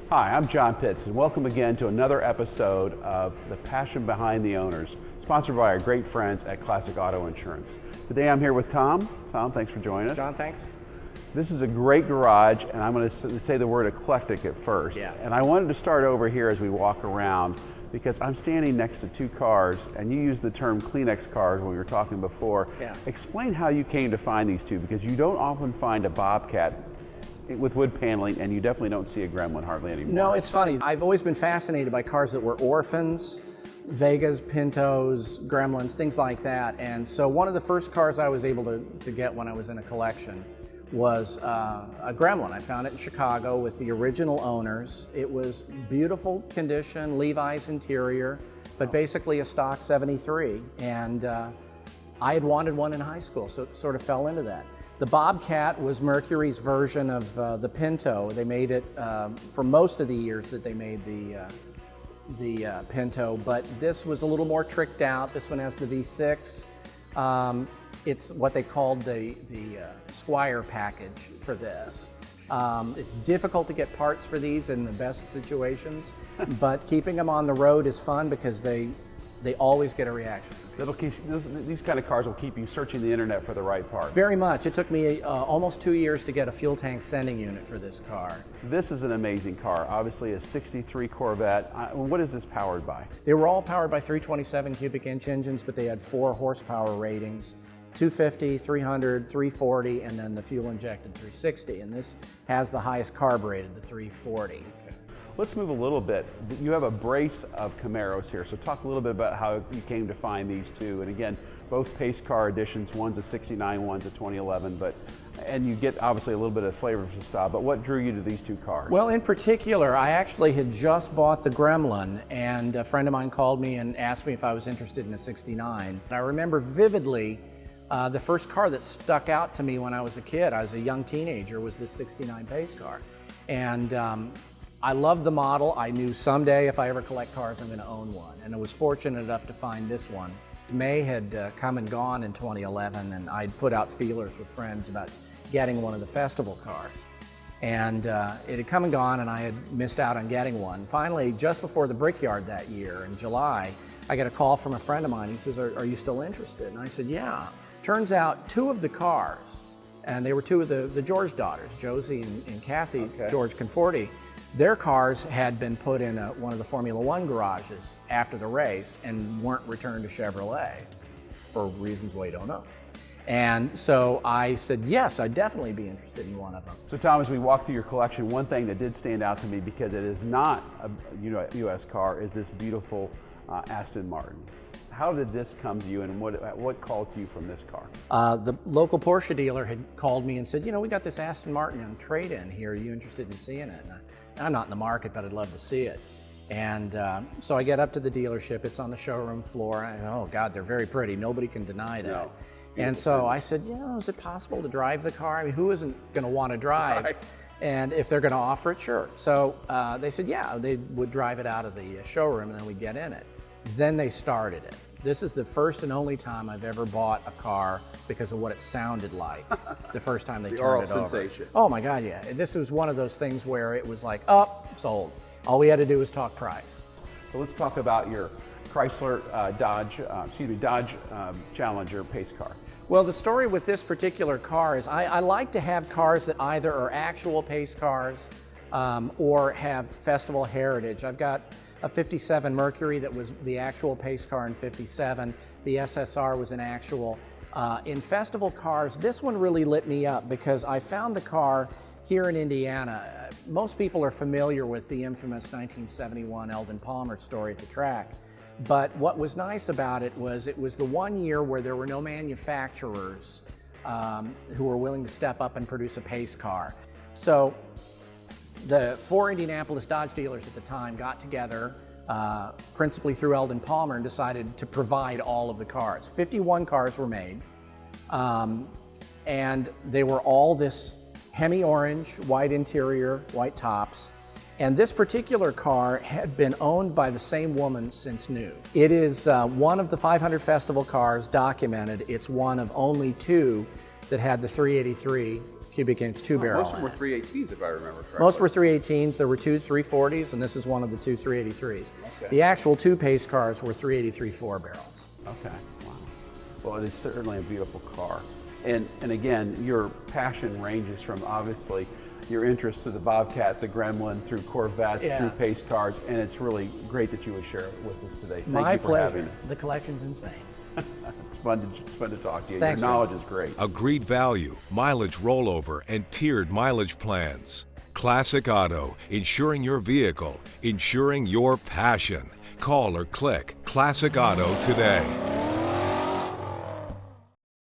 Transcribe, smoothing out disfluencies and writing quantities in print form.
Hi, I'm John Pitts, and welcome again to another episode of The Passion Behind the Owners, sponsored by our great friends at Classic Auto Insurance. Today I'm here with Tom. Tom, thanks for joining us. John, thanks. This is a great garage, and I'm going to say the word eclectic at first. Yeah. And I wanted to start over here as we walk around, because I'm standing next to two cars, and you used the term Kleenex cars when we were talking before. Yeah. Explain how you came to find these two, because you don't often find a Bobcat with wood paneling, and you definitely don't see a Germlin hardly anymore. No, it's funny. I've always been fascinated by cars that were orphans, Vegas, Pintos, Gremlins, things like that. And so one of the first cars I was able to get when I was in a collection was a Gremlin. I found it in Chicago with the original owners. It was beautiful condition, Levi's interior, but basically a stock 73. And I had wanted one in high school, so it sort of fell into that. The Bobcat was Mercury's version of the Pinto. They made it for most of the years that they made the Pinto, but this was a little more tricked out. This one has the V6. It's what they called the Squire package for this. It's difficult to get parts for these in the best situations, but keeping them on the road is fun because they always get a reaction from people. These kind of cars will keep you searching the internet for the right part. Very much. It took me almost 2 years to get a fuel tank sending unit for this car. This is an amazing car, obviously a 63 Corvette. What is this powered by? They were all powered by 327 cubic inch engines, but they had 4 horsepower ratings, 250, 300, 340, and then the fuel injected 360. And this has the highest carb rated, the 340. Let's move a little bit. You have a brace of Camaros here, so talk a little bit about how you came to find these two. And again, both Pace Car editions, one's a 69, one's a 2011, and you get obviously a little bit of flavor from the style, but what drew you to these two cars? Well, in particular, I actually had just bought the Germlin, and a friend of mine called me and asked me if I was interested in a 69. And I remember vividly the first car that stuck out to me when I was a kid, I was a young teenager, was this 69 Pace Car. And I loved the model. I knew someday if I ever collect cars, I'm going to own one. And I was fortunate enough to find this one. May had come and gone in 2011, and I'd put out feelers with friends about getting one of the festival cars. And it had come and gone, and I had missed out on getting one. Finally, just before the Brickyard that year, in July, I got a call from a friend of mine. He says, are you still interested? And I said, yeah. Turns out 2 of the cars, and they were 2 of the George daughters, Josie and Kathy George Conforti. Their cars had been put in one of the Formula One garages after the race and weren't returned to Chevrolet for reasons we don't know. And so I said, yes, I'd definitely be interested in one of them. So Tom, as we walk through your collection, one thing that did stand out to me, because it is not a U.S. car, is this beautiful Aston Martin. How did this come to you, and what called to you from this car? The local Porsche dealer had called me and said, we got this Aston Martin on trade-in here. Are you interested in seeing it? And I'm not in the market, but I'd love to see it. And so I get up to the dealership. It's on the showroom floor. And oh, God, they're very pretty. Nobody can deny that. No. And so I said, is it possible to drive the car? I mean, who isn't going to want to drive? Right. And if they're going to offer it, sure. So they said, yeah, they would drive it out of the showroom, and then we'd get in it. Then they started it. This is the first and only time I've ever bought a car because of what it sounded like the first time they turned it over. Sensation. Oh my God, yeah. This was one of those things where it was like, sold. All we had to do was talk price. So let's talk about your Chrysler Dodge Challenger Pace Car. Well, the story with this particular car is I like to have cars that either are actual Pace cars or have festival heritage. I've got a 57 Mercury that was the actual Pace car in 57. The SSR was an actual. In festival cars, this one really lit me up because I found the car here in Indiana. Most people are familiar with the infamous 1971 Eldon Palmer story at the track. But what was nice about it was the one year where there were no manufacturers who were willing to step up and produce a Pace car. So the 4 Indianapolis Dodge dealers at the time got together, principally through Eldon Palmer, and decided to provide all of the cars. 51 cars were made, and they were all this Hemi-orange, white interior, white tops. And this particular car had been owned by the same woman since new. It is one of the 500 festival cars documented. It's one of only 2 that had the 383 cubic inch two barrel. Most of them were 318s, if I remember correctly. Most were 318s. There were two 340s, and this is one of the two 383s. Okay. The actual two pace cars were 383 four barrels. Okay, wow. Well, it is certainly a beautiful car. And again, your passion ranges from obviously your interest to the Bobcat, the Germlin, through Corvettes, Yeah. through pace cars, and it's really great that you would share it with us today. Thank My you for pleasure. having us. The collection's insane. It's fun to talk to you. Thanks, Your John. knowledge is great. Agreed value, mileage rollover, and tiered mileage plans. Classic Auto, insuring your vehicle, insuring your passion. Call or click Classic Auto today.